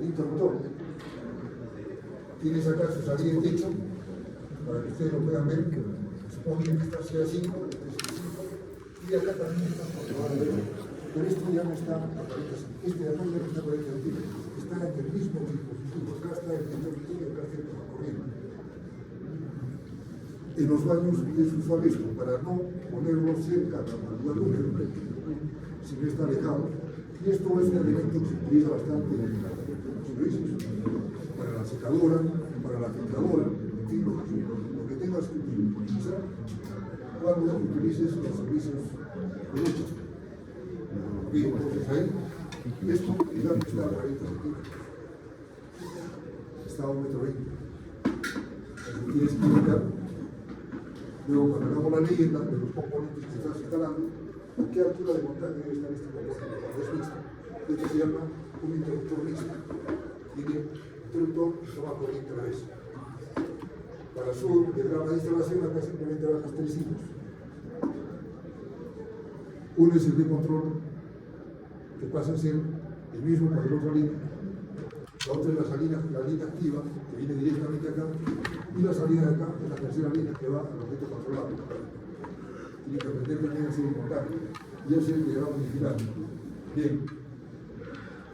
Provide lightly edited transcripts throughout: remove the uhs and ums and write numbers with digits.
el interruptor. Tienes acá su salida de techo, para que ustedes lo puedan ver. Supone que esta sea 5, y acá también está controlado. Pero esto ya no está a 40 centímetros. Este de acá ya no está a 40 centímetros. Está en el mismo dispositivo. Acá está el interruptor y acá está el tomacorriente. En los baños es usual esto, para no ponerlo cerca al lugar húmedo, si no está alejado. Y esto es un elemento que se utiliza bastante en los servicios, para la secadora, para la filtradora, en fin, lo que tengas que utilizar cuando utilices los servicios productos. Bien, entonces ahí, esto, digamos, está a 40 centímetros. Está a 1,20 m. Eso tienes que indicar. Luego, cuando hagamos la leyenda de los componentes que estás instalando, ¿a qué altura de montaje debe estar este componente? Es mixto. Esto se llama un interruptor mixto. Tiene interruptor y toma corriente a la vez. Para su diagrama de instalación, acá simplemente bajas 3 hilos. Uno es el de control, que pasa a ser el mismo para la otra línea. La otra es la línea activa, que viene directamente acá, y la salida de acá es la tercera línea que va al objeto controlado. Tiene que aprender que tiene que ser importante. Y ese es el diagrama unifilar. Bien,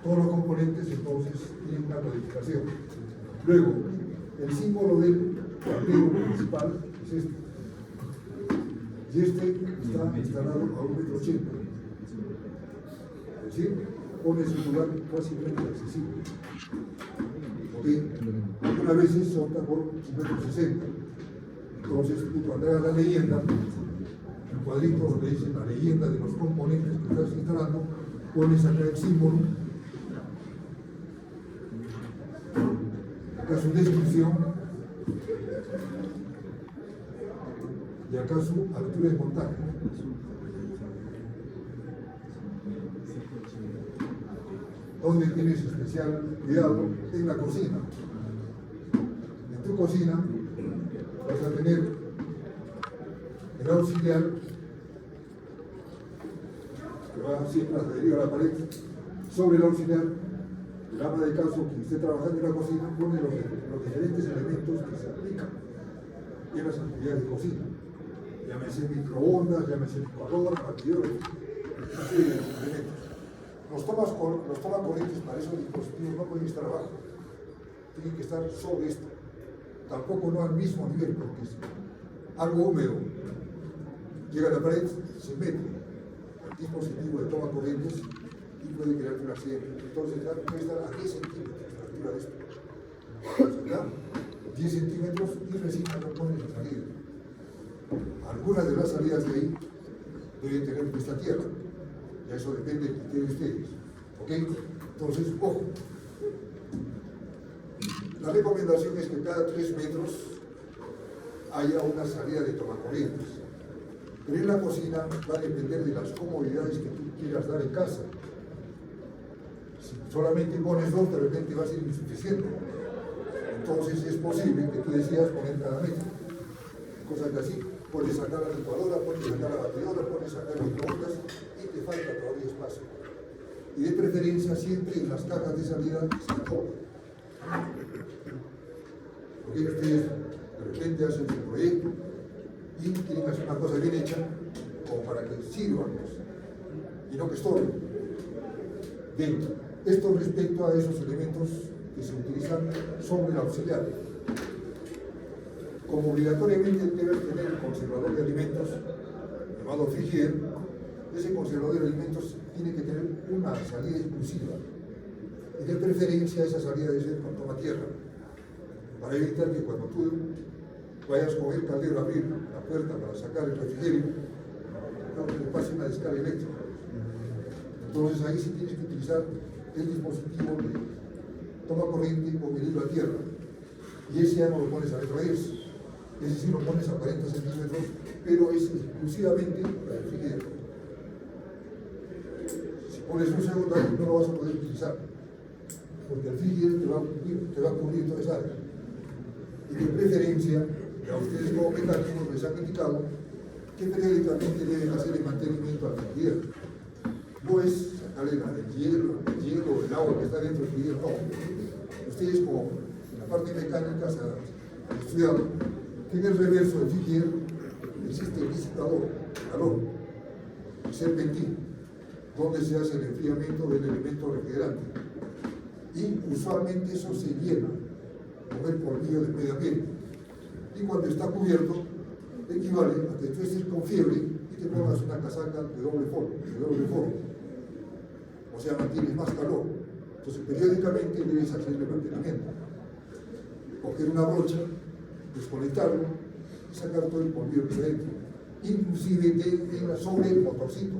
todos los componentes entonces tienen una codificación. Luego, el símbolo del tablero principal es este. Y este está instalado a 1,80 m. Es decir, pone su lugar casi accesible. Algunas veces se opta por 1,60 m. Entonces, tú cuando hagas la leyenda, el cuadrito donde dice la leyenda de los componentes que estás instalando, pones acá el símbolo, acá su descripción, y acá su altura de montaje. Donde tienes especial cuidado en la cocina. En tu cocina vas a tener el auxiliar que va siempre adherido a la pared. Sobre el auxiliar, el ama de caso que esté trabajando en la cocina pone los diferentes elementos que se aplican en las actividades de cocina. Llámese microondas, llámese licuadora, batidora, una serie de elementos. Los tomacorrientes para esos dispositivos no pueden estar abajo, tienen que estar sobre esto. Tampoco no al mismo nivel, porque si algo húmedo llega a la pared, se mete al dispositivo de tomacorrientes y puede crear un accidente. Entonces ya puede estar a 10 centímetros de la altura de esto. ¿Verdad? 10 centímetros y recién no ponen la salida. Algunas de las salidas de ahí deben tener esta tierra. Ya eso depende del criterio de ustedes. ¿Ok? Entonces, ojo. La recomendación es que cada 3 metros haya una salida de tomacorrientes. Pero en la cocina va a depender de las comodidades que tú quieras dar en casa. Si solamente pones 2, de repente va a ser insuficiente. Entonces es posible que tú decidas poner cada metro. Cosas que así. Pones acá la licuadora, pones acá la batidora, pones acá el microondas y te falta todavía espacio. Y de preferencia siempre en las cajas de salida se cobra. Porque ustedes de repente hacen su proyecto y tienen que hacer una cosa bien hecha como para que sirvan y no que estorben. Bien, esto respecto a esos elementos que se utilizan sobre el auxiliar. Como obligatoriamente debes tener el conservador de alimentos, llamado frigider, ese conservador de alimentos tiene que tener una salida exclusiva. Y de preferencia esa salida debe ser con toma tierra, para evitar que cuando tú vayas con el caldero a abrir la puerta para sacar el refrigerio, le pase una descarga eléctrica. Entonces ahí sí tienes que utilizar el dispositivo de toma corriente o medirlo a tierra. Y ese ya no lo pones a retroírse. Ese sí lo pones a 40 centímetros, pero es exclusivamente para el frigider. Si pones un segundo ahí, no lo vas a poder utilizar, porque el frigider te va a cubrir toda esa área. Y de preferencia, que a ustedes como mecánicos les han indicado que periódicamente deben hacer el mantenimiento al frigider. No es escalera, el hielo, el agua que está dentro del hielo, no. Ustedes, como en la parte mecánica, se han estudiado que en el reverso del filier existe el disipador, calor, el serpentín, donde se hace el enfriamiento del elemento refrigerante. Y usualmente eso se llena con el polvillo del medio ambiente. Y cuando está cubierto, equivale a que tú estés con fiebre y te pongas una casaca de doble forro. O sea, mantienes más calor. Entonces, periódicamente debes hacerle mantenimiento. Coger una brocha, desconectarlo y sacar todo el polvillo que hay dentro. Inclusive sobre el motorcito.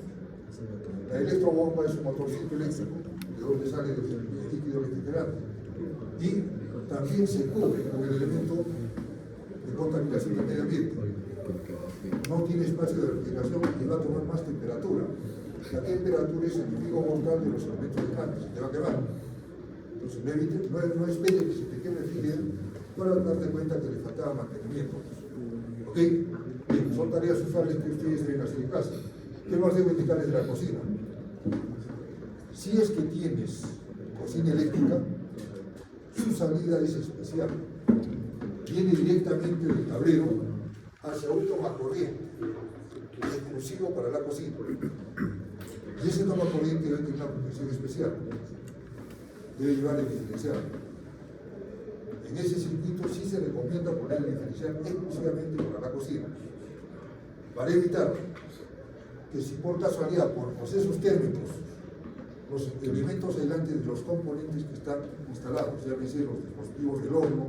La electrobomba es un motorcito eléctrico de donde sale el líquido refrigerante. Y también se cubre con el elemento de contaminación del medio ambiente. No tiene espacio de refrigeración y va a tomar más temperatura. La temperatura es el enemigo mortal de los elementos de cambio, se te va a quemar. Entonces, no esperes que se te queme el filier para darte cuenta que le faltaba mantenimiento. ¿Ok? Bien, son tareas usuales que ustedes deben hacer en casa. ¿Qué más debo indicarles de la cocina? Si es que tienes cocina eléctrica, su salida es especial. Viene directamente del tablero hacia un tomacorriente, exclusivo para la cocina. Y ese tomacorriente debe tener una protección especial. Debe llevar el diferencial. En ese circuito sí se recomienda poner el diferencial exclusivamente para la cocina, para evitar que si por casualidad, por procesos térmicos, los elementos aislantes de los componentes que están instalados, ya llámese los dispositivos del horno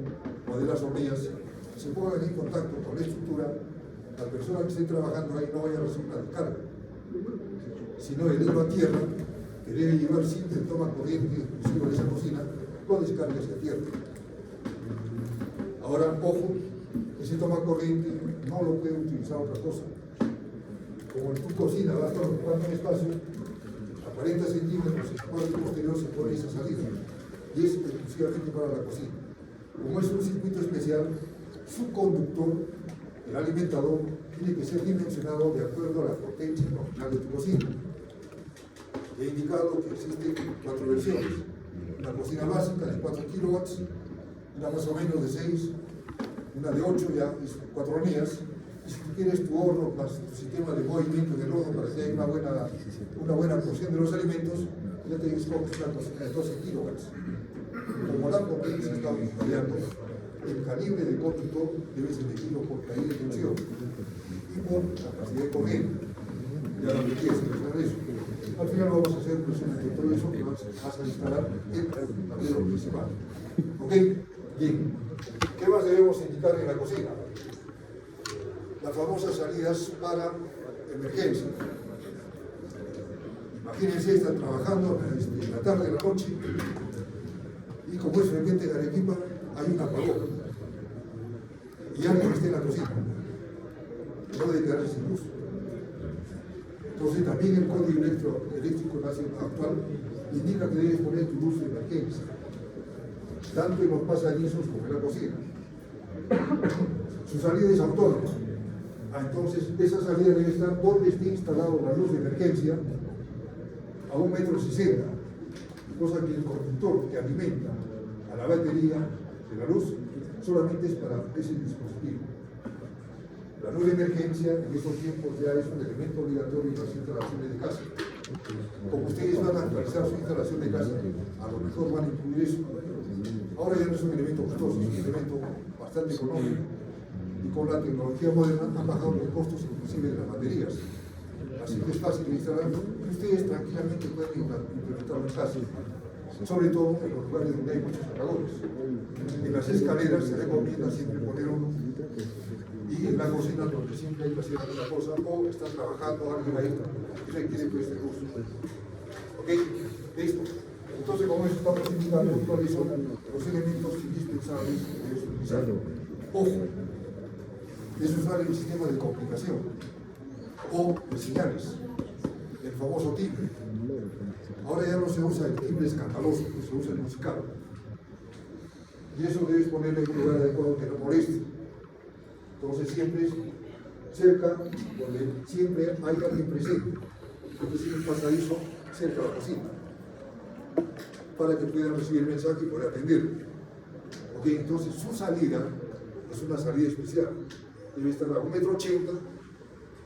o de las hornillas, se pongan en contacto con la estructura, la persona que esté trabajando ahí no vaya a recibir una descarga, sino el hilo a tierra, que debe llevar siempre el toma corriente exclusivo de esa cocina, lo descargue hacia tierra. Ahora, ojo, ese toma corriente no lo puede utilizar otra cosa. Como en tu cocina va a estar ocupando un espacio, a 40 centímetros el cuadro posterior se pone esa salida y es exclusivamente para la cocina. Como es un circuito especial, su conductor, el alimentador, tiene que ser dimensionado de acuerdo a la potencia nominal de tu cocina. He indicado que existen 4 versiones: una cocina básica de 4 kilowatts, una más o menos de 6, una de 8, ya es 4 hornillas. Y si tú quieres tu horno más tu sistema de movimiento del horno para que haya una buena cocción de los alimentos, ya te escoges una cocina de 12 kilowatts. Como la potencia está variando, el calibre de conductor debe ser elegido por caída de tensión y por capacidad de corriente. Ya lo que quieres solucionar eso. Al final vamos a hacer un resumen de todo eso que vas a instalar en el tablero principal. ¿Ok? Bien. ¿Qué más debemos indicar en la cocina? Las famosas salidas para emergencia. Imagínense, están trabajando en la tarde, en la noche, y como es frecuente en Arequipa, hay un apagón. Y alguien está en la cocina. No debe quedarse sin luz. Entonces también el código eléctrico nacional actual indica que debes poner tu luz de emergencia, tanto en los pasadizos como en la cocina. Su salida es autónoma. Entonces esa salida debe estar donde esté instalado la luz de emergencia, a 1,60 m, cosa que el conductor que alimenta a la batería de la luz solamente es para ese dispositivo. La luz de emergencia en estos tiempos ya es un elemento obligatorio en las instalaciones de casa. Como ustedes van a realizar su instalación de casa, a lo mejor van a incluir eso. Ahora ya no es un elemento costoso, es un elemento bastante económico. Y con la tecnología moderna han bajado los costos inclusive de las baterías. Así que es fácil de instalar y ustedes tranquilamente pueden implementarlo en casa, sobre todo en los lugares donde hay muchos apagones. En las escaleras se recomienda siempre poner uno, y en la cocina donde siempre hay que hacer alguna cosa o está trabajando alguien ahí y requiere que esté luz. ¿Ok? Listo. Entonces, como eso estamos indicando cuáles son los elementos indispensables que debes utilizar. Ojo, es usar el sistema de comunicación o de señales, el famoso timbre. Ahora ya no se usa el timbre escandaloso, se usa el musical. Y eso debes ponerle en un lugar adecuado que no moleste. Entonces siempre cerca, donde siempre hay alguien presente. Entonces si un pasadizo cerca de la cocina, para que puedan recibir el mensaje y poder atenderlo. ¿Ok? Entonces su salida es una salida especial. Debe estar a 1,80 m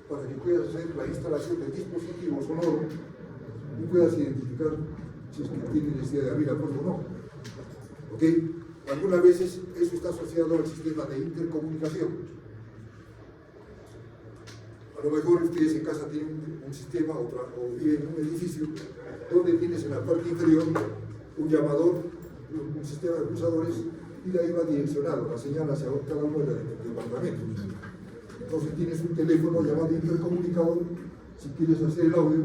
para que puedas hacer la instalación del dispositivo sonoro y puedas identificar si es que tiene necesidad de abrir la puerta o no. ¿Ok? Algunas veces eso está asociado al sistema de intercomunicación. A lo mejor ustedes en casa tienen un sistema o viven en un edificio donde tienes en la parte inferior un llamador, un sistema de pulsadores, y de ahí va direccionado la señal hacia cada uno de los departamentos. Entonces tienes un teléfono llamado intercomunicador si quieres hacer el audio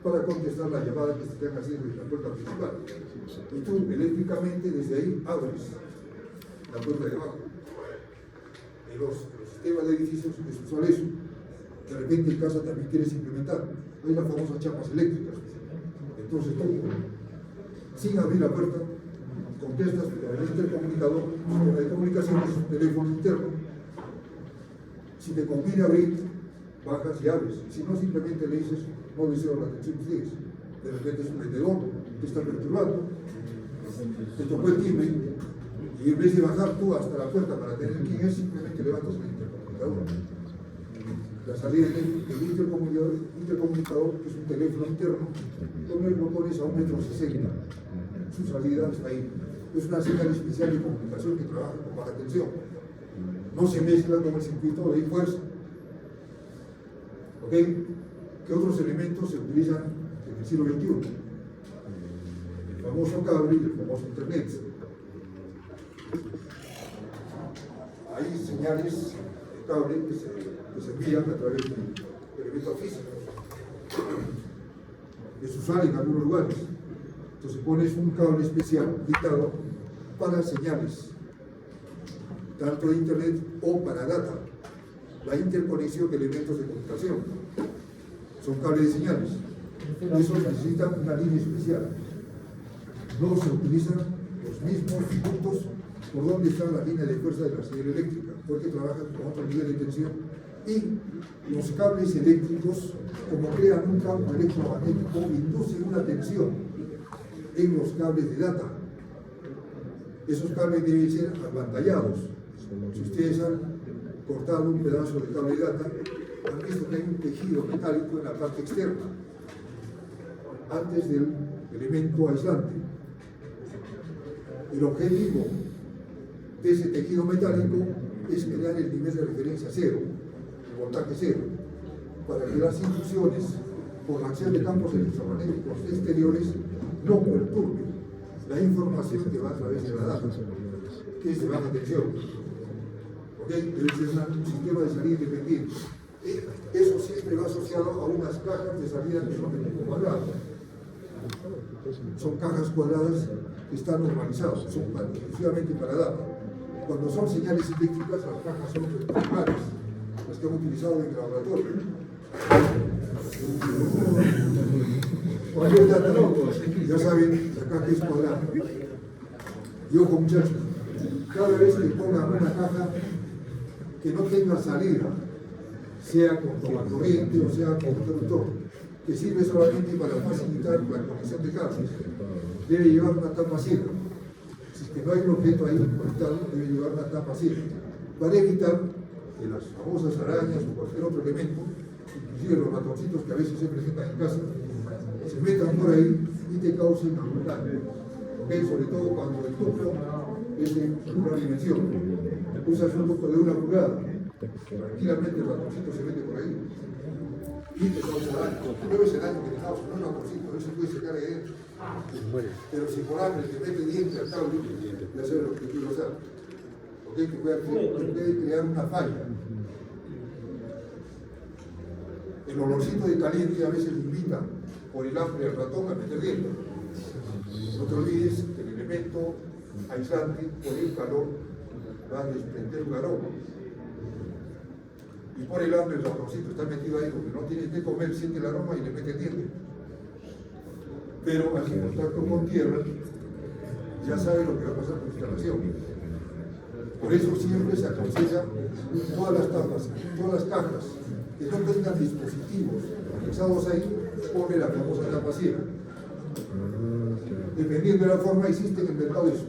para contestar la llamada que se te haga haciendo en la puerta principal. Y tú eléctricamente desde ahí abres la puerta de abajo. En los sistemas de edificios es usual eso. De repente en casa también quieres implementar. Hay las famosas chapas eléctricas. Entonces tú, sin abrir la puerta, contestas con el intercomunicador, sistema de comunicación, es un teléfono interno. Si te conviene abrir, bajas y abres. Si no, simplemente le dices, no deseo la atención de ustedes. De repente es un vendedor, te está perturbando, te tocó el timbre, y en vez de bajar tú hasta la puerta para tener quién es, simplemente levantas el intercomunicador. La salida del intercomunicador, que es un teléfono interno, lo pones a 1,60 m. Su salida está ahí. Es una señal especial de comunicación que trabaja con baja tensión. No se mezcla con el circuito de fuerza. ¿Ok? ¿Qué otros elementos se utilizan en el siglo XXI? El famoso cable y el famoso internet. Hay señales de cable que se envían a través de elementos físicos. Es usual en algunos lugares. Entonces pones un cable especial dictado para señales, tanto de internet o para data, la interconexión de elementos de comunicación. Son cables de señales. Esos necesitan una línea especial. No se utilizan los mismos puntos por donde está la línea de fuerza de la señal eléctrica, porque trabajan con otro nivel de tensión. Y los cables eléctricos, como crean un campo electromagnético, inducen una tensión en los cables de data. Esos cables deben ser apantallados. Si ustedes han cortado un pedazo de cable de data, han visto que hay un tejido metálico en la parte externa, antes del elemento aislante. El objetivo de ese tejido metálico es crear el nivel de referencia cero, el voltaje cero, para que las inducciones por la acción de campos electromagnéticos exteriores no perturben la información que va a través de la data, que es de baja tensión. ¿Ok? Debe ser un sistema de salida independiente. Eso siempre va asociado a unas cajas de salida que son de tipo cuadrado. Son cajas cuadradas que están normalizadas, son exclusivamente para data. Cuando son señales eléctricas, las cajas son rectangulares, las que hemos utilizado en el laboratorio. Cualquier data no, ya saben, la caja es cuadrada. Y ojo muchachos, cada vez que pongan una caja que no tenga salida, sea con tomacorriente o sea con interruptor, que sirve solamente para facilitar la conexión de cables, debe llevar una tapa ciega. Si es que no hay un objeto ahí conectado, debe llevar una tapa ciega, para evitar que las famosas arañas o cualquier otro elemento, inclusive los ratoncitos que a veces se presentan en casa, se metan por ahí y te causen algún daño. ¿Okay? Sobre todo cuando el ducto es de una dimensión. Usas un ducto de 1 pulgada, tranquilamente el ratoncito se mete por ahí y te causa daño. Tú no ves el daño que te causa, no es un ratoncito, no se puede sacar ahí dentro. Pero si por hambre te mete diente al cable, ya sabes lo que te quiero hacer. ¿Ok? Que puede crear una falla. El olorcito de caliente a veces invita por el hambre al ratón a meter dientes. No te olvides que el elemento aislante por el calor va a desprender un aroma. Y por el hambre el ratoncito está metido ahí porque no tiene que comer, siente el aroma y le mete el diente. Pero al contacto con tierra ya sabe lo que va a pasar con la instalación. Por eso siempre se aconseja todas las tapas, todas las cajas que no tengan dispositivos anexados ahí, pone la famosa capa ciega. Dependiendo de la forma, existe en el mercado eso.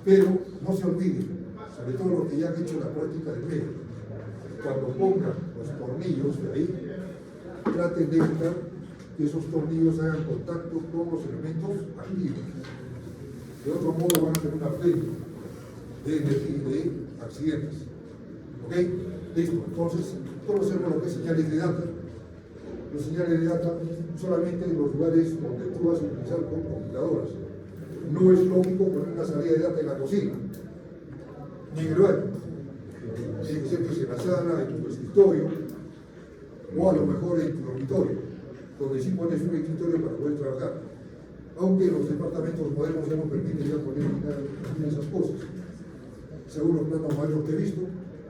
Pero no se olviden, sobre todo los que ya han hecho la práctica del medio, cuando pongan los tornillos de ahí, traten de evitar que esos tornillos hagan contacto con los elementos activos. De otro modo van a tener una pérdida de energía y de accidentes. ¿Ok? Listo. Entonces, conocemos lo que es señales de data. Los señales de data solamente en los lugares donde tú vas a utilizar con computadoras. No es lógico poner una salida de data en la cocina, ni en el baño. Tiene que ser pues, en la sala, en tu escritorio, o a lo mejor en tu dormitorio, donde sí pones un escritorio para poder trabajar. Aunque los departamentos modernos ya no permiten ya poner ni esas cosas. Según los planos maestros que he visto,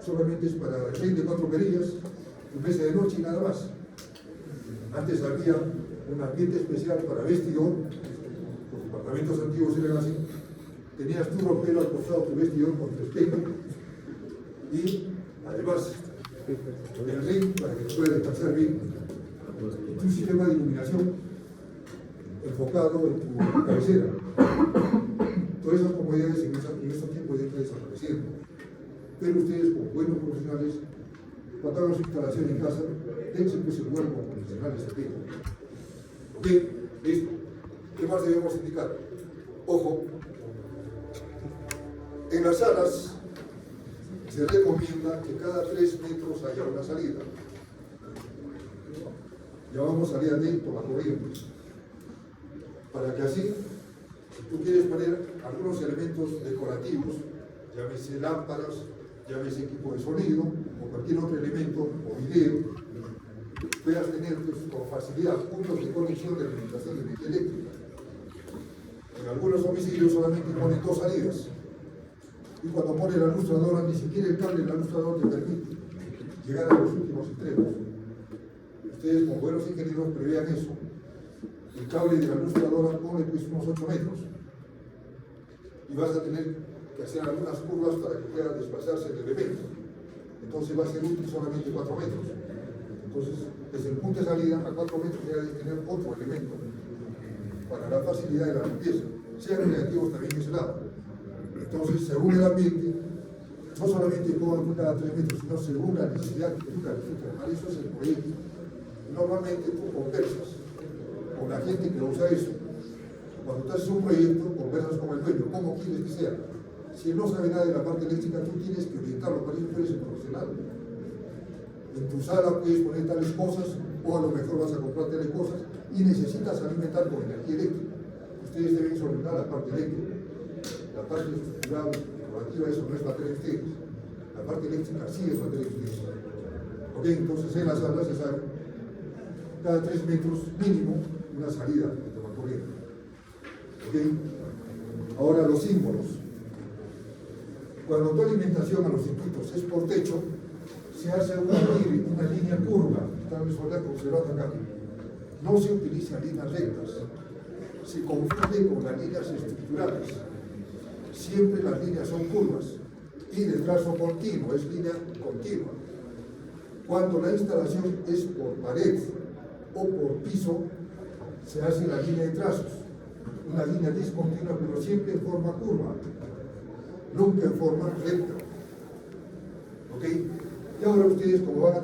solamente es para 24 perillas, un mesa de noche y nada más. Antes había un ambiente especial para vestidor, los departamentos antiguos eran así. Tenías tu ropero al costado tu vestidor con tu espejo y además el ring para que puedas descansar bien. Y un sistema de iluminación enfocado en tu cabecera. Todas esas comodidades en estos tiempos ya están desapareciendo. Pero ustedes, como buenos profesionales, cuando hagan su instalación en casa, dense pues el lugar como profesionales aquí. ¿Ok? Listo. ¿Qué más debemos indicar? Ojo, en las salas se recomienda que cada 3 metros haya una salida. Llamamos salida de tomacorrientes. Para que así, si tú quieres poner algunos elementos decorativos, llámese lámparas, llámese equipo de sonido, o cualquier otro elemento, o video, puedas tener pues, con facilidad puntos de conexión de alimentación de energía eléctrica. En algunos domicilios solamente ponen 2 salidas. Y cuando pone la lustradora, ni siquiera el cable de la lustradora te permite llegar a los últimos extremos. Ustedes, como buenos ingenieros, prevean eso. El cable de la lustradora pone pues unos 8 metros. Y vas a tener que hacer algunas curvas para que pueda desplazarse el elemento. Entonces va a ser útil solamente 4 metros. Entonces, desde el punto de salida a 4 metros ya debe tener otro elemento para la facilidad de la limpieza. Sean negativos también de ese lado. Entonces, según el ambiente, no solamente pongan cada 3 metros, sino según la necesidad que tú calificas. Para eso es el proyecto. Normalmente tú conversas con la gente que usa eso. Cuando tú haces un proyecto, conversas con el dueño, ¿cómo quieres que sea? Si él no sabe nada de la parte eléctrica, tú tienes que orientarlo, para eso tú eres el profesional. En tu sala puedes poner tales cosas, o a lo mejor vas a comprar tales cosas, y necesitas alimentar con energía eléctrica. Ustedes deben solventar la parte eléctrica. La parte estructural, decorativa, eso no es materia de ustedes. La parte eléctrica sí es materia de ustedes. Ok, entonces en las salas se sabe, cada 3 metros mínimo, una salida de toma corriente. Ok, ahora los símbolos. Cuando tu alimentación a los circuitos es por techo, se hace una línea curva, tal vez podrán observar acá. No se utilizan líneas rectas, se confunde con las líneas estructurales. Siempre las líneas son curvas y de trazo continuo, es línea continua. Cuando la instalación es por pared o por piso, se hace la línea de trazos, una línea discontinua, pero siempre en forma curva, nunca en forma recta. ¿Ok? Y ahora ustedes, como van a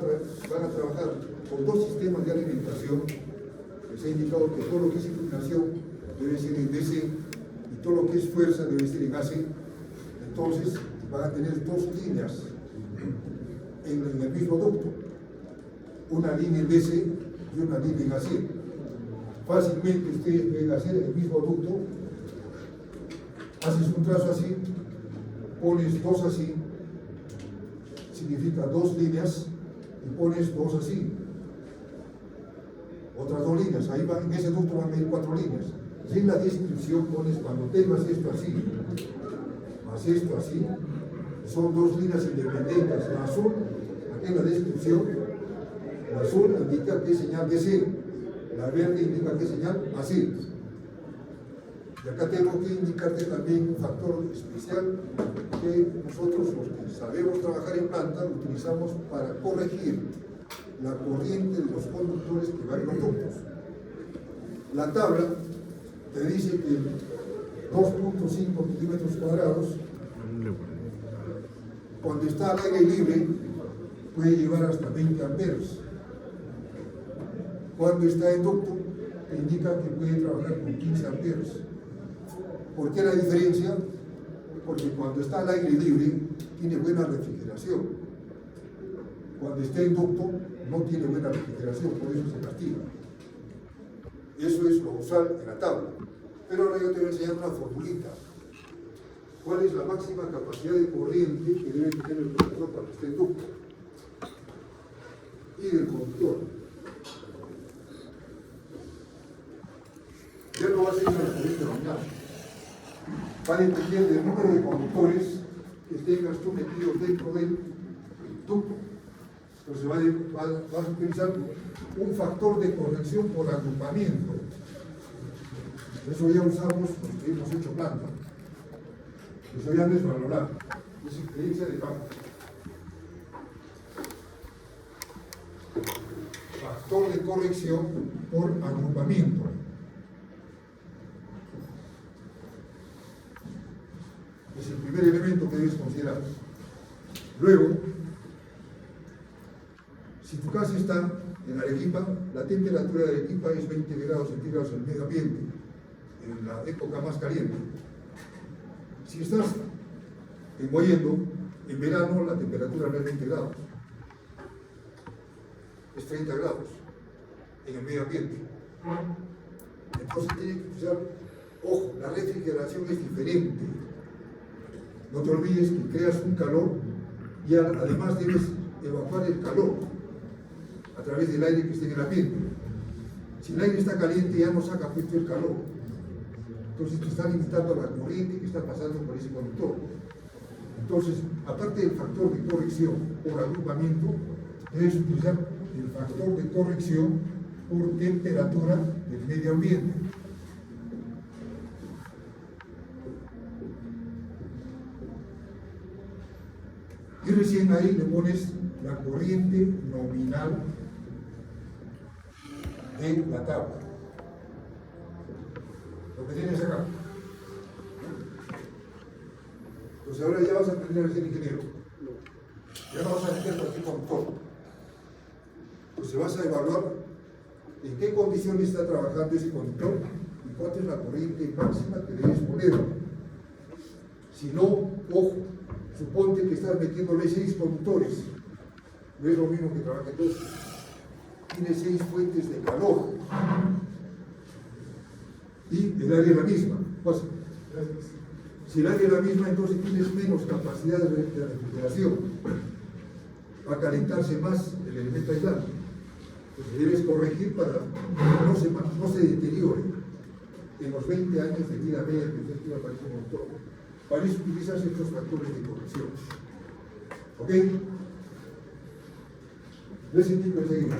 trabajar con 2 sistemas de alimentación, les he indicado que todo lo que es inclinación debe ser en DC y todo lo que es fuerza debe ser en AC. Entonces van a tener 2 líneas en el mismo ducto, una línea en DC y una línea en AC. Fácilmente ustedes pueden hacer en el mismo ducto, haces un trazo así, pones 2 así, significa 2 líneas, y pones 2 así, otras 2 líneas, ahí van, en ese ducto van a ir 4 líneas. Y en la descripción pones, cuando tengas esto así, más esto así, son 2 líneas independientes. La azul, aquí en la descripción, la azul indica qué señal DC, la verde indica qué señal AC. Y acá tengo que indicarte también un factor especial que nosotros, los que sabemos trabajar en planta, utilizamos para corregir la corriente de los conductores que van en los ductos. La tabla te dice que 2.5 milímetros cuadrados, cuando está al aire libre, puede llevar hasta 20 amperes. Cuando está en ducto, te indica que puede trabajar con 15 amperes. ¿Por qué la diferencia? Porque cuando está al aire libre, tiene buena refrigeración. Cuando está en ducto, no tiene buena refrigeración, por eso se castiga. Eso es lo usual en la tabla. Pero ahora yo te voy a enseñar una formulita. ¿Cuál es la máxima capacidad de corriente que debe tener el conductor cuando esté en ducto? Y del conductor. Ya no va a ser una corriente nominal. Va a depender del número de conductores que tengas tú metidos dentro del ducto. Entonces vas a utilizar un factor de corrección por agrupamiento. Eso ya usamos los que hemos hecho planta. Eso ya no es valorar, es experiencia de campo. Factor de corrección por agrupamiento. Es el primer elemento que debes considerar. Luego, si tu casa está en Arequipa, la temperatura de Arequipa es 20 grados centígrados en el medio ambiente, en la época más caliente. Si estás en Mollendo, en verano la temperatura no es 20 grados, es 30 grados en el medio ambiente. Entonces tiene que usar, ojo, la refrigeración es diferente. No te olvides que creas un calor y además debes evacuar el calor a través del aire que esté en el ambiente. Si el aire está caliente ya no saca puesto el calor. Entonces te está limitando la corriente que está pasando por ese conductor. Entonces, aparte del factor de corrección por agrupamiento, debes utilizar el factor de corrección por temperatura del medio ambiente. Y recién ahí le pones la corriente nominal de la tabla. Lo que tienes acá. Pues ahora ya vas a aprender a ser ingeniero. Ya no vas a meter cualquier conductor. Pues vas a evaluar en qué condiciones está trabajando ese conductor y cuánto es la corriente máxima que debes poner. Si no, ojo, suponte que estás metiéndole 6 conductores. No es lo mismo que trabaja 12. Tiene 6 fuentes de calor. Y el área es la misma. Pasa. Si el área es la misma, entonces tienes menos capacidad de refrigeración. Va a calentarse más el elemento aislante. Entonces debes corregir para que no se deteriore en los 20 años de vida media que usted tiene para el conductor. Para eso utilizas estos factores de corrección. ¿Ok? Les indico enseguida.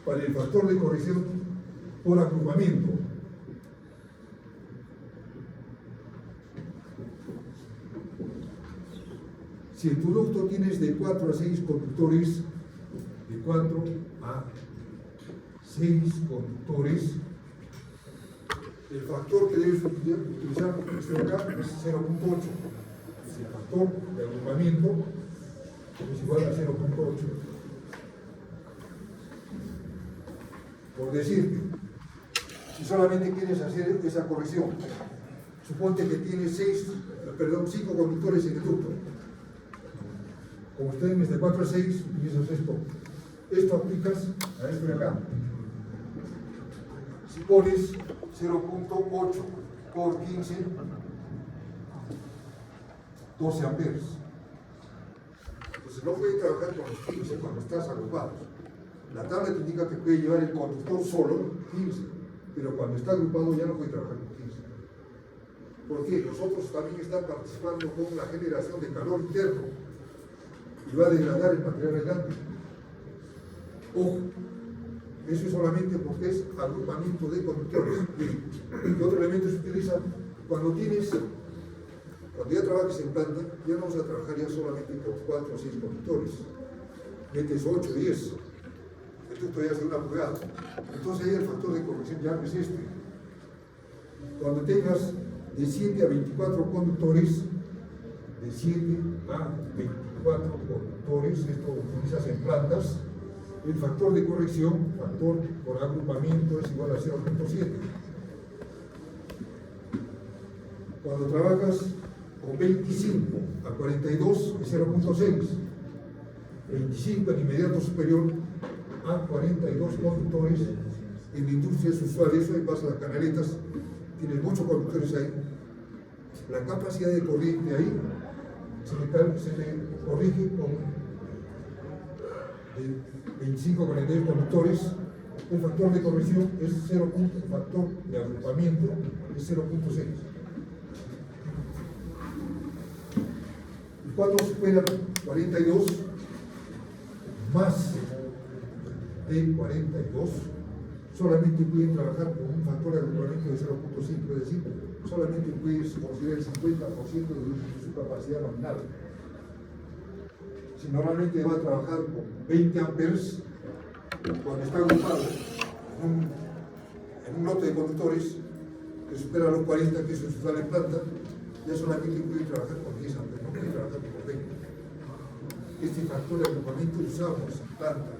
Para el factor de corrección por agrupamiento. Si en tu ducto tienes de 4 a 6 conductores, de 4 a 6 conductores, el factor que debes utilizar este de acá es 0.8. El factor de agrupamiento es igual a 0.8. Por decirte, si solamente quieres hacer esa corrección, suponte que tienes 5 conductores en el ducto. Como ustedes de 4 a 6, utilizas esto. Esto aplicas a esto de acá. Si pones 0.8 por 15, 12 amperes. Entonces no puede trabajar con los 15 cuando estás agrupado. La tabla te indica que puede llevar el conductor solo 15, pero cuando está agrupado ya no puede trabajar con 15. ¿Por qué? Los otros también están participando con la generación de calor interno y va a degradar el material aislante. Ojo, eso es solamente porque es agrupamiento de conductores. ¿Qué otro elemento se utiliza Cuando ya trabajes en planta, ya no vas a trabajar ya solamente con 4 o 6 conductores. Metes 8 o 10. El ducto ya es de 1 pulgada. Entonces ahí el factor de corrección ya no es este. Cuando tengas de 7 a 24 conductores, de 7 a 24 conductores, esto lo utilizas en plantas, el factor de corrección, factor por agrupamiento, es igual a 0.7. Cuando trabajas con 25 a 42 es 0.6. 25 en inmediato superior a 42 conductores. En la industria es usual eso, ahí pasan las canaletas, tienes muchos conductores ahí. La capacidad de corriente ahí se le corrige con 25 a 42 conductores. El factor de corrección es 0. El factor de agrupamiento es 0.6. Cuando supera 42 más de 42, solamente pueden trabajar con un factor de agrupamiento de 0.5, es decir, solamente puedes considerar el 50% de su capacidad nominal. Si normalmente va a trabajar con 20 amperes, cuando está agrupado en un lote de conductores que supera los 40, que es usual en planta, ya solamente puede trabajar con 10 amperes, no puede trabajar con 20. Este factor de agrupamiento lo usamos en planta.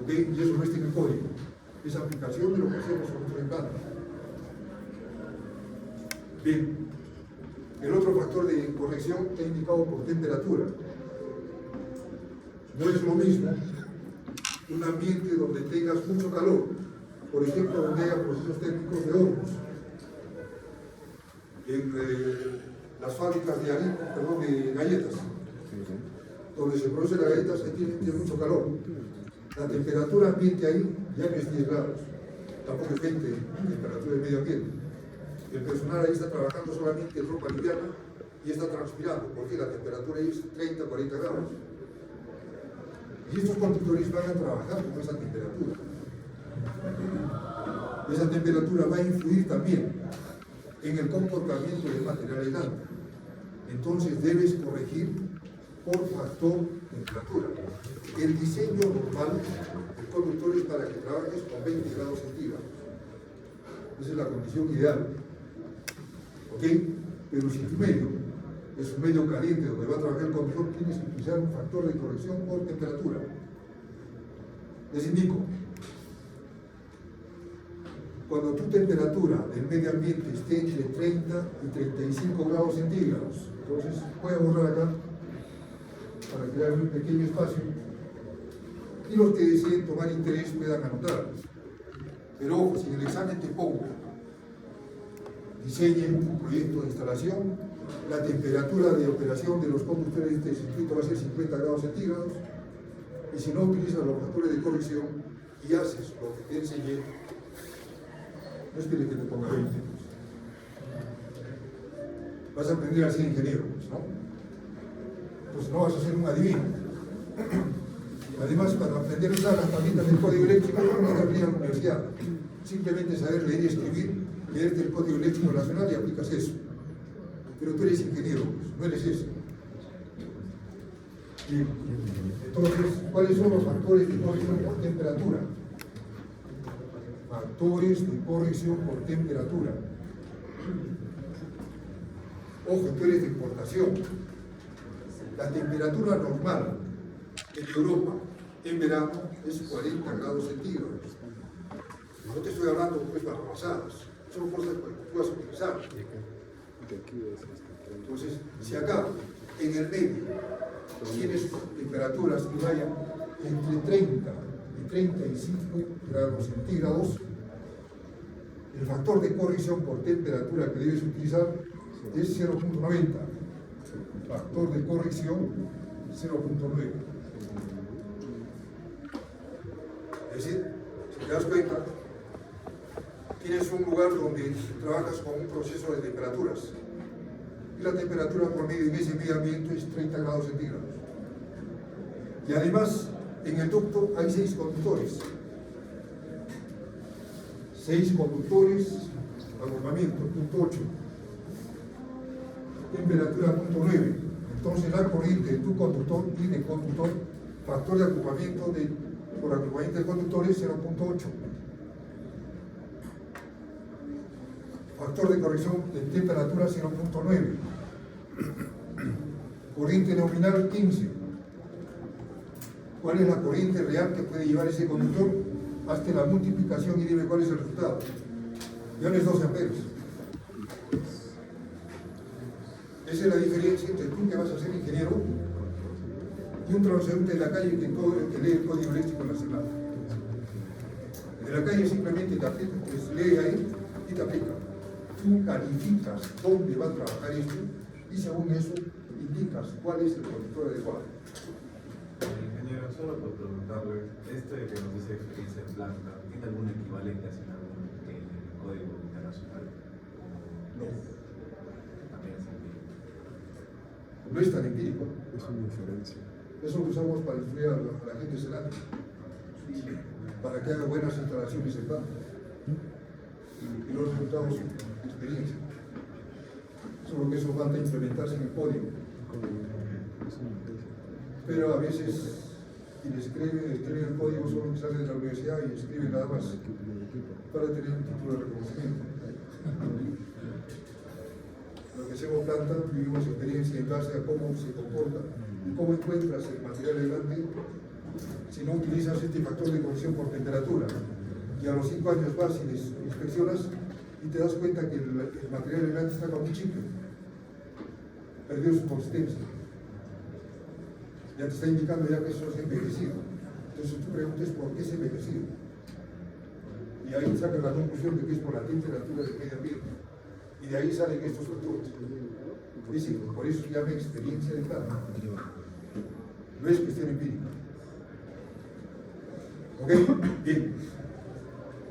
¿Ok? Y eso no está en el código. Es aplicación de lo que hacemos nosotros en planta. Bien. El otro factor de corrección está indicado por temperatura. No es lo mismo un ambiente donde tengas mucho calor, por ejemplo, donde haya procesos térmicos de hornos. En las fábricas de de galletas, donde se producen las galletas, ahí tiene mucho calor. La temperatura ambiente ahí ya no es 10 grados, tampoco es 20, temperatura del medio ambiente. El personal ahí está trabajando solamente en ropa liviana y está transpirando, porque la temperatura ahí es 30, 40 grados. Y estos conductores van a trabajar con esa temperatura. Esa temperatura va a influir también en el comportamiento del material aislante. Entonces debes corregir por factor temperatura. El diseño normal del conductor es para que trabajes con 20 grados centígrados. Esa es la condición ideal. ¿Ok? Pero si tu medio es un medio caliente donde va a trabajar el conductor, tienes que utilizar un factor de corrección por temperatura. Les indico, cuando tu temperatura del medio ambiente esté entre 30 y 35 grados centígrados, entonces voy a borrar acá para crear un pequeño espacio y los que deseen tomar interés puedan anotar. Pero ojo, si en el examen te pongo diseñe un proyecto de instalación, la temperatura de operación de los conductores de este circuito va a ser 50 grados centígrados, y si no utilizas los factores de corrección y haces lo que te enseñé, no esperes que te ponga 20. Vas a aprender a ser ingeniero, ¿no? Pues no vas a ser un adivino. Además, para aprender a usar las herramientas del código eléctrico, no tienes que aprender a la universidad. Simplemente saber leer y escribir, leerte el código eléctrico nacional y aplicas eso. Pero tú eres ingeniero, no eres eso. Bien. Entonces, ¿cuáles son los factores de corrección por temperatura? Factores de corrección por temperatura. Ojo, tú eres de importación. La temperatura normal en Europa en verano es 40 grados centígrados. No te estoy hablando pues barrabasadas, son cosas que tú vas a utilizar. Entonces, si acá en el medio tienes temperaturas que vayan entre 30 y 35 grados centígrados, el factor de corrección por temperatura que debes utilizar es 0.90. Factor de corrección 0.9. Es decir, si te das cuenta, tienes un lugar donde trabajas con un proceso de temperaturas y la temperatura promedio en ese medio ambiente es 30 grados centígrados. Y además, en el ducto hay 6 conductores. 6 conductores agrupamiento, punto 8. Temperatura, punto 9. Entonces la corriente de tu conductor y del conductor, factor de agrupamiento por agrupamiento de conductores 0.8. Factor de corrección de temperatura 0.9. Corriente nominal 15. ¿Cuál es la corriente real que puede llevar ese conductor? Hazte la multiplicación y dime cuál es el resultado. Iones 12 amperes. Esa es la diferencia entre tú que vas a ser ingeniero y un transeúnte de la calle que lee el código eléctrico nacional. De la calle simplemente te aplica, pues lee ahí y te aplica. Tú calificas dónde va a trabajar esto y según eso indicas cuál es el conductor adecuado. Ingeniero, solo por preguntarle, esto de que nos dice experiencia en planta, ¿tiene alguna equivalente en algún código internacional? No. También es empírico. No es tan empírico. Es una inferencia. Eso lo usamos para instruir a la gente celante, para que haga buenas instalaciones en planta. Y los resultados son experiencia. Solo que eso falta implementarse en el código. Pero a veces quienes escriben el código son los que salen de la universidad y escriben nada más para tener un título de reconocimiento. Lo que hacemos planta, vivimos experiencia en base a cómo se comporta, cómo encuentras el material delante si no utilizas este factor de corrección por temperatura. Y a los 5 años vas y inspeccionas y te das cuenta que el material delante está como un chicle, perdió su consistencia. Ya te está indicando ya que eso es envejecido. Entonces tú preguntas por qué es envejecido. Y ahí sacas la conclusión de que es por la temperatura del medio ambiente. Y de ahí salen estos factores. Es decir, por eso se llama experiencia de planta. No es cuestión empírica. ¿Ok? Bien.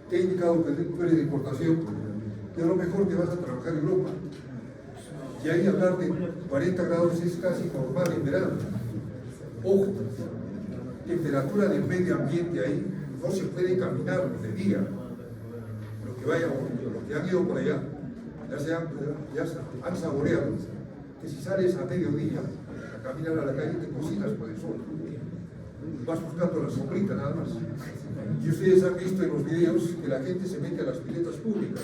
Te he indicado que tú eres de importación, que a lo mejor te vas a trabajar en Europa. Y ahí hablar de 40 grados es casi normal en verano. Ojo, temperatura del medio ambiente ahí, no se puede caminar de día. Los que han ido por allá, ya han saboreado que si sales a mediodía a caminar a la calle te cocinas por el sol. Vas buscando la sombrita nada más. Y ustedes han visto en los videos que la gente se mete a las piletas públicas.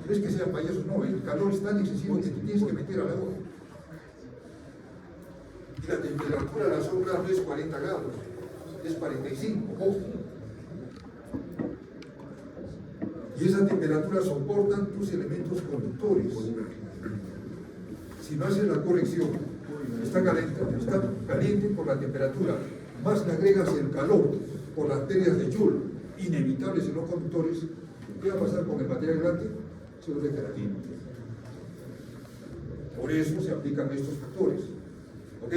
No es que sean payasos, no, el calor es tan excesivo que te tienes que meter a la hora. Y la temperatura de la sombra no es 40 grados, es 45, ojo. Y esa temperatura soportan tus elementos conductores. Si no haces la corrección, está caliente por la temperatura, más le agregas el calor por las pérdidas de Joule, inevitables en los conductores, ¿qué va a pasar con el material grande? Se lo deja aquí. Por eso se aplican estos factores. ¿Ok?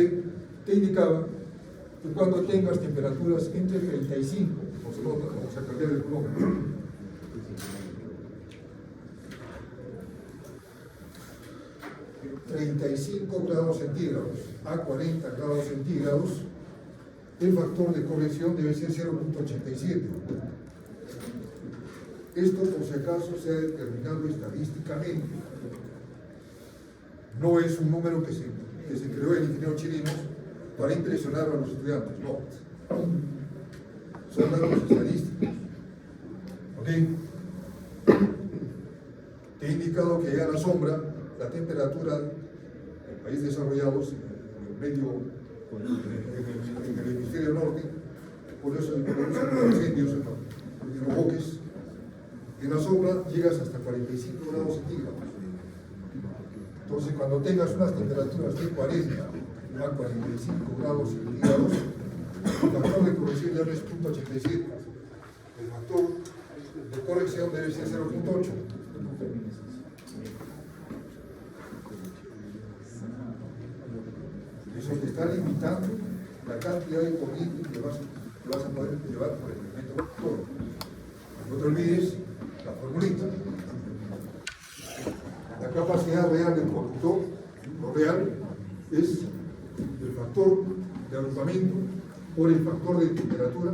Te indicaba que cuando tengas temperaturas entre 35, vamos a cambiar el cronómetro, 35 grados centígrados a 40 grados centígrados, el factor de corrección debe ser 0.87. Esto, por si acaso, se ha determinado estadísticamente. No es un número que se creó el ingeniero chileno para impresionar a los estudiantes, no. Son datos estadísticos. ¿Ok? Te he indicado que allá a la sombra, la temperatura en países desarrollados, en el hemisferio norte, por eso los incendios en los bosques, en la sombra llegas hasta 45 grados centígrados. Entonces, cuando tengas unas temperaturas de 40 a 45 grados centígrados, el factor de corrección ya no es 0.87. El factor de corrección debe ser 0.8. Eso te está limitando la cantidad de corriente que vas a poder llevar por el elemento conductor. No te olvides la formulita. La capacidad real del conductor, lo real, es el factor de agrupamiento por el factor de temperatura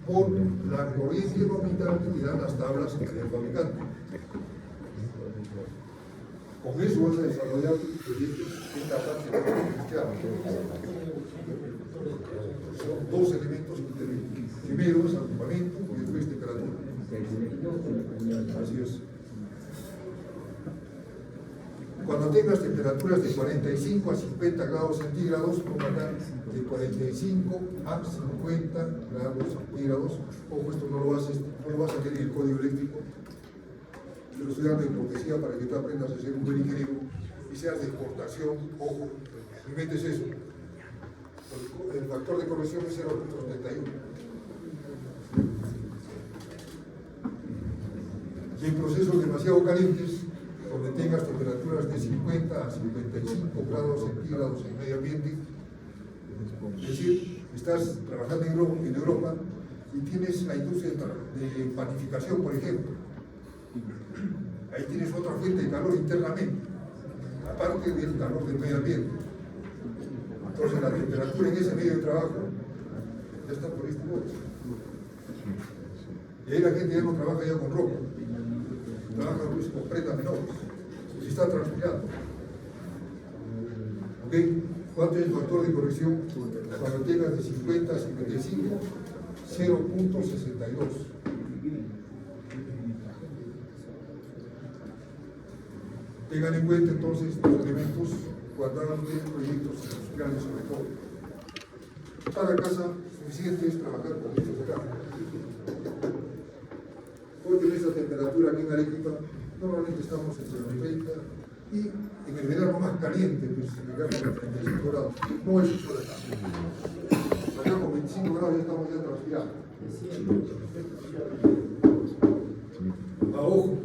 por la corriente nominal que te dan las tablas del fabricante. Con eso vas a desarrollar tus proyectos en la parte cristiana. Son dos elementos que intervienen. Primero es agrupamiento y después temperatura. Así es. Cuando tengas temperaturas de 45 a 50 grados centígrados, acá de 45 a 50 grados centígrados, ojo, esto no lo vas a tener en el código eléctrico, te lo estoy dando en profecía para que tú aprendas a ser un buen ingeniero y seas de exportación, ojo, mi mente es eso. El factor de corrección es 0.71. Y en procesos demasiado calientes, donde tengas temperaturas de 50 a 55 grados centígrados en medio ambiente, es decir, estás trabajando en Europa y tienes la industria de panificación, por ejemplo. Ahí tienes otra fuente de calor internamente, aparte del calor del medio ambiente. Entonces la temperatura en ese medio de trabajo ya está por este modo. Y ahí la gente ya no trabaja ya con ropa, trabaja pues, con prendas menores, si está transpirando. ¿Ok? ¿Cuánto es el factor de corrección? Cuando tengas de 50 a 55, 0.62. Tengan en cuenta entonces los elementos cuando hagan proyectos industriales sobre todo. Para casa suficiente es trabajar con estos de campo. Hoy en esta temperatura aquí en Arequipa, normalmente estamos entre los 30 y en el verano más caliente, pues llegamos a 35 grados. No es eso de acá. Acá con 25 grados ya estamos ya transpirando. Ojo,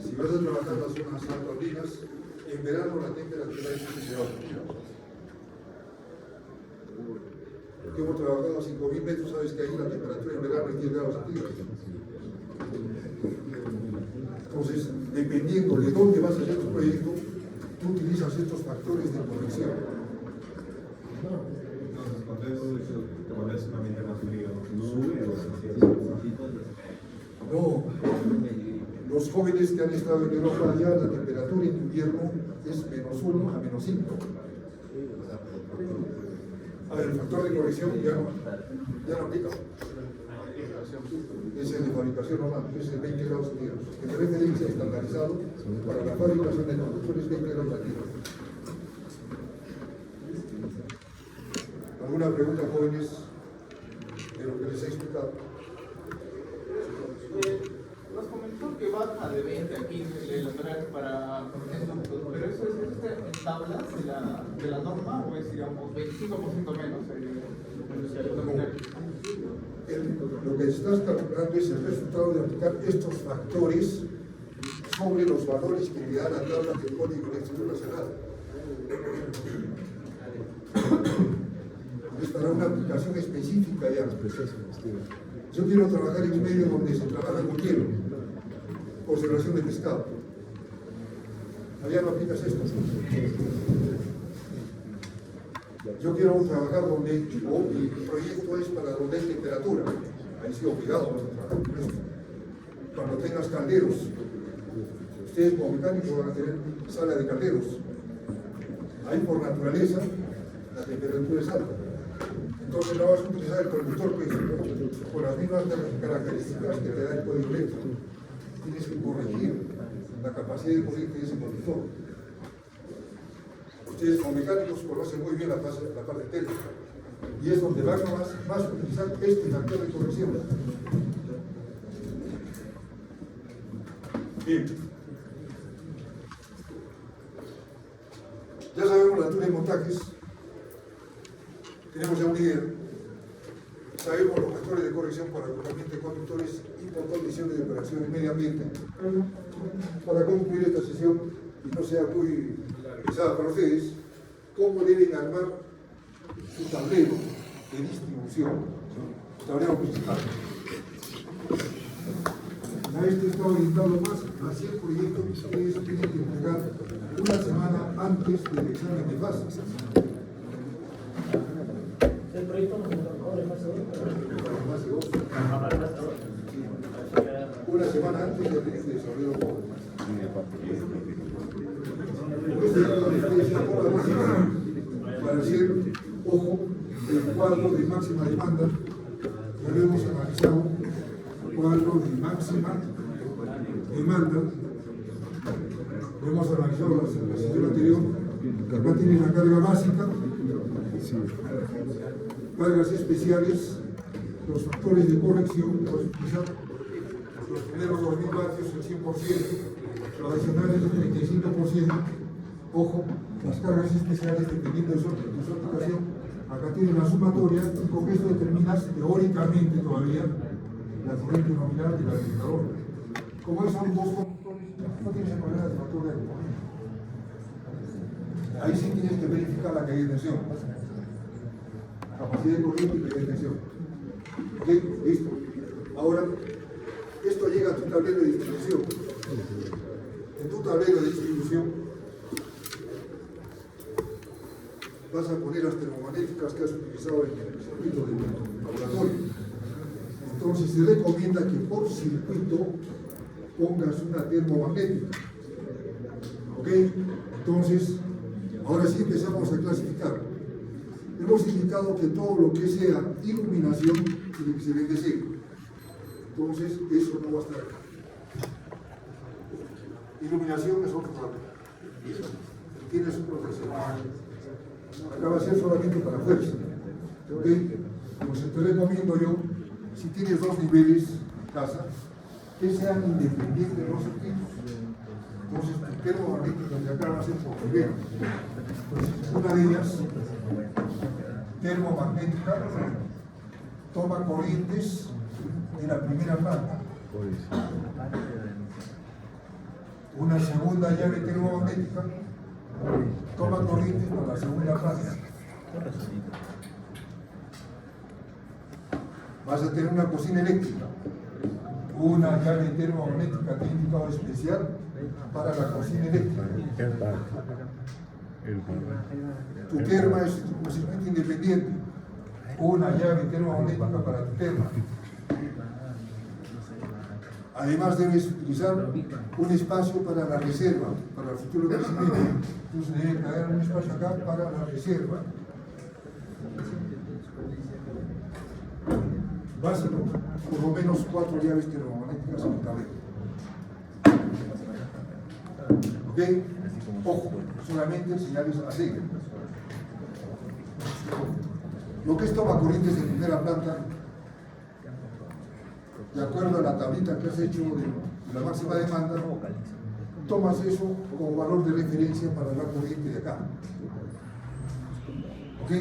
si vas a trabajar las zonas altoandinas, en verano la temperatura es 15 grados. Porque hemos trabajado a 5.000 metros, sabes que ahí la temperatura en verano es 10 grados centígrados. Entonces, dependiendo de dónde vas a hacer tu proyecto, tú utilizas estos factores de corrección. Entonces, cuando es un ambiente más frío, no, los jóvenes que han estado en Europa allá, la temperatura en invierno es -1 a -5. A ver, el factor de corrección ya no aplica. Es el de fabricación normal, es el 20 grados centígrados. El de referencia estandarizado para la fabricación de conductores 20 grados centígrados. ¿Alguna pregunta, jóvenes, de lo que les he explicado? Nos comentó que baja de 20 a 15 el track para productos, pero eso es en tablas de la norma o es, digamos, 25% menos. Lo que estás calculando es el resultado de aplicar estos factores sobre los valores que te da la tabla del Código Eléctrico Nacional. Es para una aplicación específica ya. Yo quiero trabajar en un medio donde se trabaja con hielo, conservación de pescado. Allá no aplicas esto. Yo quiero trabajar donde mi proyecto es para donde hay temperatura. Ahí sí, obligado vas a trabajar con esto. Cuando tengas calderos, ustedes como mecánicos van a tener sala de calderos. Ahí por naturaleza la temperatura es alta. Entonces no vas a utilizar el conductor pues, con las mismas características que te da el código eléctrico. Tienes que corregir la capacidad de corriente de ese conductor. Ustedes como mecánicos conocen muy bien la parte técnica y es donde vas a utilizar este factor de corrección. Bien. Ya sabemos la altura de montajes, tenemos ya una idea, sabemos los factores de corrección para agrupamiento de conductores y por condiciones de operación en medio ambiente. Para concluir esta sesión, y no sea muy pesada para ustedes, cómo deben armar su tablero de distribución, su tablero principal. Este está orientado más hacia el proyecto que ustedes tienen que entregar una semana antes del examen de fase. El proyecto nos tocó de fase 2. Una semana antes del desarrollo. ver, ojo, el cuadro de máxima demanda. Ya lo hemos analizado, cuadro de máxima demanda. Lo hemos analizado la sesión anterior. Acá tiene la carga básica, cargas especiales, los factores de corrección, los primeros 2000 vatios el 100%, los adicionales el 35%. Ojo, las cargas especiales dependiendo de su aplicación. Acá tiene una sumatoria y con esto determinas teóricamente todavía la corriente nominal y la del indicador. Como son dos conductores, no tienes el problema de factor de componente. Ahí sí tienes que verificar la caída de tensión. Capacidad de corriente y caída de tensión. ¿Ok? Listo. Ahora, esto llega a tu tablero de distribución. En tu tablero de distribución vas a poner las termomagnéticas que has utilizado en el circuito del laboratorio. Entonces se recomienda que por circuito pongas una termomagnética. ¿Ok? Entonces, ahora sí empezamos a clasificar. Hemos indicado que todo lo que sea iluminación tiene que ser en DC. Entonces, eso no va a estar acá. Iluminación es otro lado. Tienes un profesor. Acá va a ser solamente para fuerza. ¿Ok? Pues te recomiendo yo, si tienes dos niveles en casa, que sean independientes los circuitos. Entonces, tu termomagnética de acá va a ser por nivel. Entonces, una de ellas, termomagnética, toma corrientes de la primera planta. Una segunda llave termomagnética toma corrientes para la segunda planta. Vas a tener una cocina eléctrica, una llave termomagnética de indicador especial para la cocina eléctrica. Tu terma es un circuito independiente, una llave termomagnética para tu terma. Además debes utilizar un espacio para la reserva, para el futuro crecimiento. Entonces debe crear un espacio acá para la reserva. Básico, por lo menos 4 llaves termomagnéticas en el tablero. ¿Ok? Ojo, solamente señales así. Lo que es toma corrientes de primera planta, de acuerdo a la tablita que has hecho de la máxima demanda, tomas eso como valor de referencia para la corriente de acá. ¿Ok?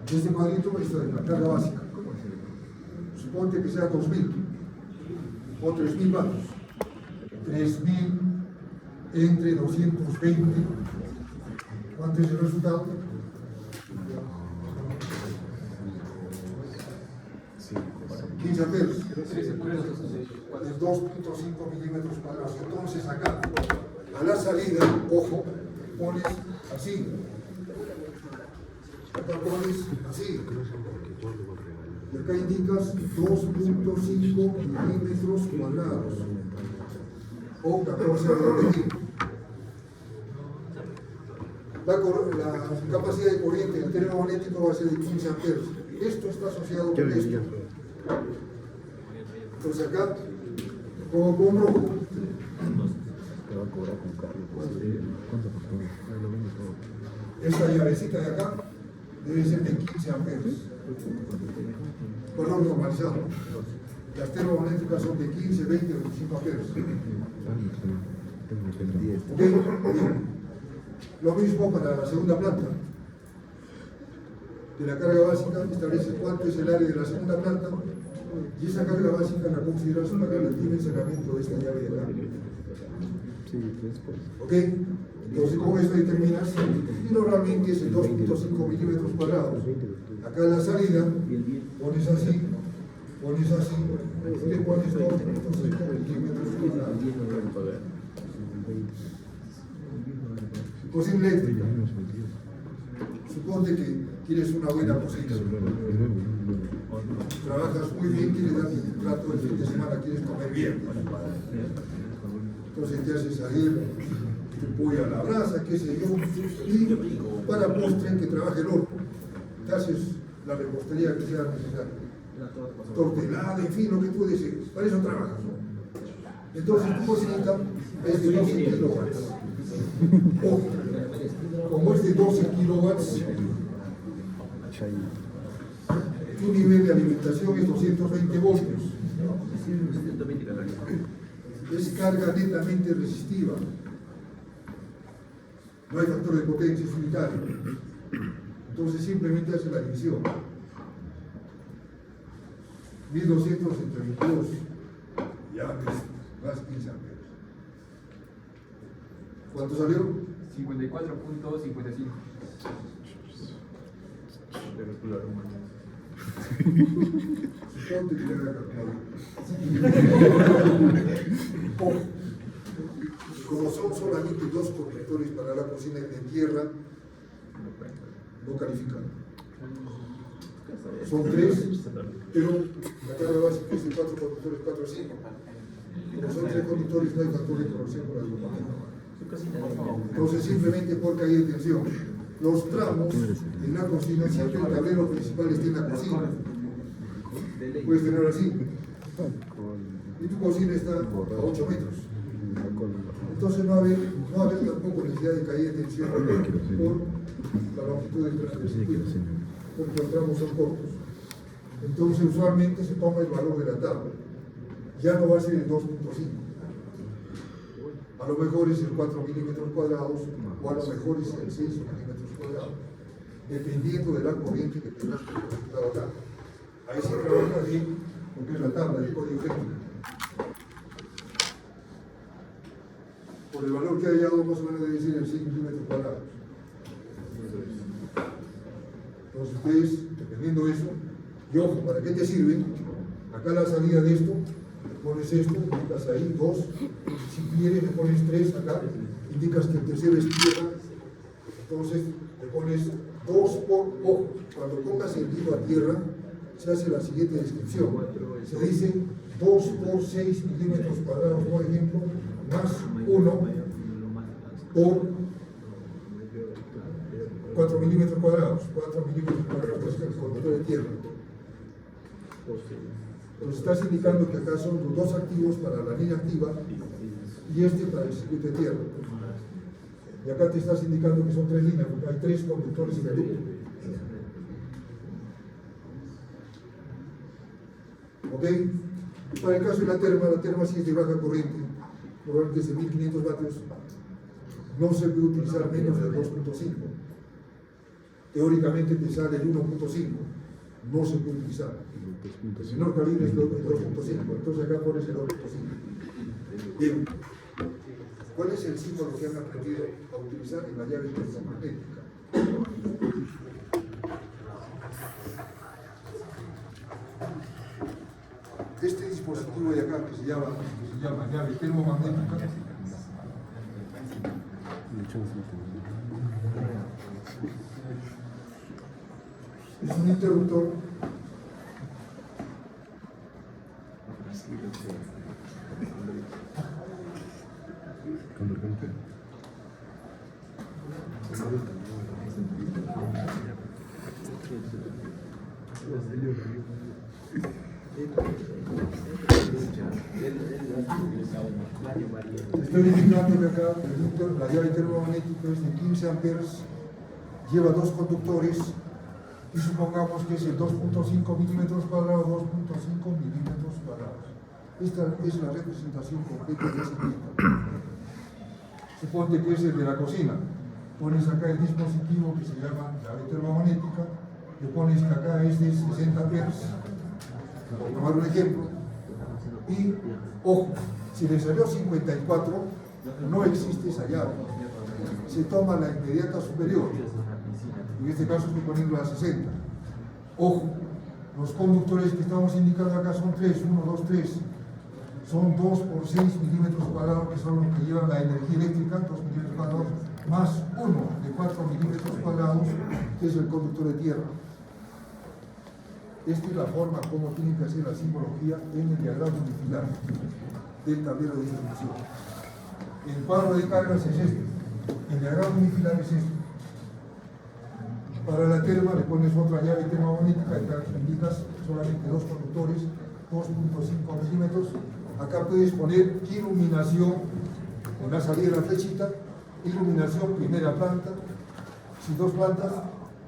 Este cuadrito es la carga básica. Suponte que sea 2000 o 3000 vatios. 3000 entre 220. ¿Cuánto es el resultado? 15 amperes. Es 2.5 milímetros cuadrados. Entonces acá, a la salida, ojo, pones así. Acá pones así. Y acá indicas 2.5 milímetros cuadrados. O 14 milímetros. La capacidad de corriente del termomagnético va a ser de 15 amperes. Esto está asociado con esto. Entonces acá, como con rojo, esta llavecita de acá debe ser de 15 amperes. Color normalizado. Las termomagnéticas son de 15, 20, 25 amperes. Bien. Lo mismo para la segunda planta. De la carga básica, establece cuánto es el área de la segunda planta y esa carga básica la consideras para el dimensionamiento de esta llave de acá. ¿Ok? Entonces con eso determinas y normalmente es el 2.5 milímetros cuadrados. Acá en la salida pones así y le pones 2.5 milímetros cuadrados. Cocina eléctrica. Suponte que tienes una buena posición. Trabajas muy bien, quieres darte un plato el fin de semana, quieres comer bien. Entonces te haces salir pollo a la brasa, qué sé yo, y para postre que trabaje el horno. Te haces la repostería que sea necesaria. Tortelada, en fin, lo que tú desees. Para eso trabajas, ¿no? Entonces tu cocinita es de 12 kilowatts. O, como es de 12 kilowatts, tu nivel de alimentación es 220 voltios. Es carga netamente resistiva. No hay factor de potencia, es unitario. Entonces simplemente hace la división. 1200 entre 22, ya ves, más 15 amperes. ¿Cuánto salió? 54.55. Suponte que le haga calculador. Como son solamente 2 conductores para la cocina de tierra, no califican. Son 3, pero la carga básica es de 4 conductores, 4 o 5. Como son 3 conductores, no hay factor de corrosión por agrupamiento. Entonces, simplemente por caída de tensión. Los tramos en la cocina, siempre el tablero principal está en la cocina. Puedes tener así. Y tu cocina está a 8 metros. Entonces no va a haber tampoco necesidad de caída de tensión por la longitud del circuito, porque los tramos son cortos. Entonces usualmente se toma el valor de la tabla. Ya no va a ser el 2.5. A lo mejor es el 4 milímetros cuadrados o a lo mejor es el 6 milímetros cuadrados, dependiendo de la corriente que tengas conectado acá. Ahí se trabaja bien porque es la tabla de código eléctrico. Por el valor que ha hallado, más o menos debe ser el 6 milímetros cuadrados. Entonces ustedes, dependiendo de eso, y ojo, ¿para qué te sirve? Acá la salida de esto, le pones esto, indicas ahí 2, si quieres le pones 3 acá, indicas que el tercero es tierra, entonces le pones 2 por, ojo, cuando pongas el hilo a tierra, se hace la siguiente descripción, se dice 2 por 6 milímetros cuadrados, por ejemplo, más 1 por 4 milímetros cuadrados, 4 milímetros cuadrados es el conductor de tierra. Entonces estás indicando que acá son los 2 activos para la línea activa y este para el circuito de tierra. Y acá te estás indicando que son 3 líneas, porque hay 3 conductores en el loop. ¿Ok? Para el caso de la terma sí es de baja corriente, probablemente es de 1500 vatios, no se puede utilizar menos de 2.5. Teóricamente te sale el 1.5, no se puede utilizar. El menor calibre es el 2.5, entonces acá pones el 2.5. Bien, ¿cuál es el símbolo que han aprendido a utilizar en la llave electromagnética? Este dispositivo de acá que se llama llave termomagnética es un interruptor Estoy indicando que acá la llave termomagnética es de 15 amperes, lleva 2 conductores y supongamos que es el 2.5 milímetros cuadrados, 2.5 milímetros cuadrados. Esta es la representación completa de ese circuito. Suponte que es el de la cocina. Pones acá el dispositivo que se llama llave termomagnética, le pones que acá es de 60 amperes, por tomar un ejemplo, y ojo, si le salió 54, no existe esa llave. Se toma la inmediata superior. En este caso estoy poniendo a 60. Ojo, los conductores que estamos indicando acá son 3, 1, 2, 3. Son 2 por 6 milímetros cuadrados, que son los que llevan la energía eléctrica, 2 milímetros cuadrados, más 1 de 4 milímetros cuadrados, que es el conductor de tierra. Esta es la forma como tiene que hacer la simbología en el diagrama unifilar del tablero de distribución. El cuadro de cargas es este. El diagrama unifilar es este. Para la terma le pones otra llave termomagnética y indicas solamente dos conductores, 2.5 milímetros. Acá puedes poner iluminación en la salida de la flechita, iluminación primera planta. Si dos plantas,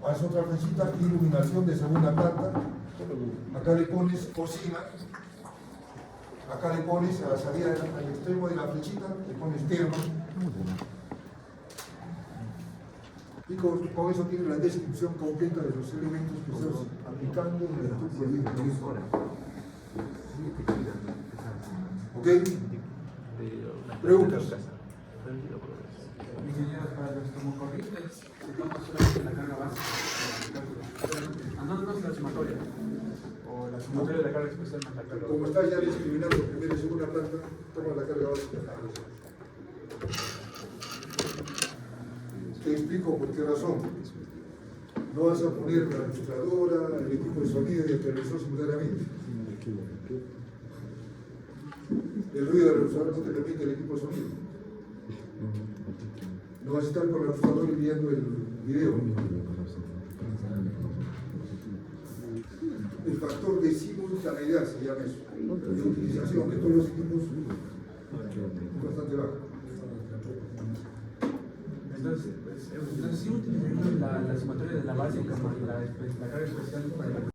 haz otra flechita, iluminación de segunda planta. Acá le pones cocina. Acá le pones a la salida al extremo de la flechita, le pones termo. Y con eso tienes la descripción completa de los elementos que estás aplicando en tu proyecto. ¿Ok? Preguntas. Ingenieros, para los tomocorrientes, se toma solamente la carga básica. No la sumatoria. O la sumatoria de la carga especial más la carga. Como estás ya discriminando primera y segunda planta, toma la carga básica. Te explico por qué razón. No vas a poner la registradora, el equipo de sonido y el televisor simultáneamente. El ruido del registrador no te permite el equipo de sonido. No vas a estar con el registrador y viendo el video. El factor de simultaneidad se llama eso. De utilización de todos los equipos es bastante bajo. Entonces sí utilizaríamos la sumatoria de la básica más la carga especial para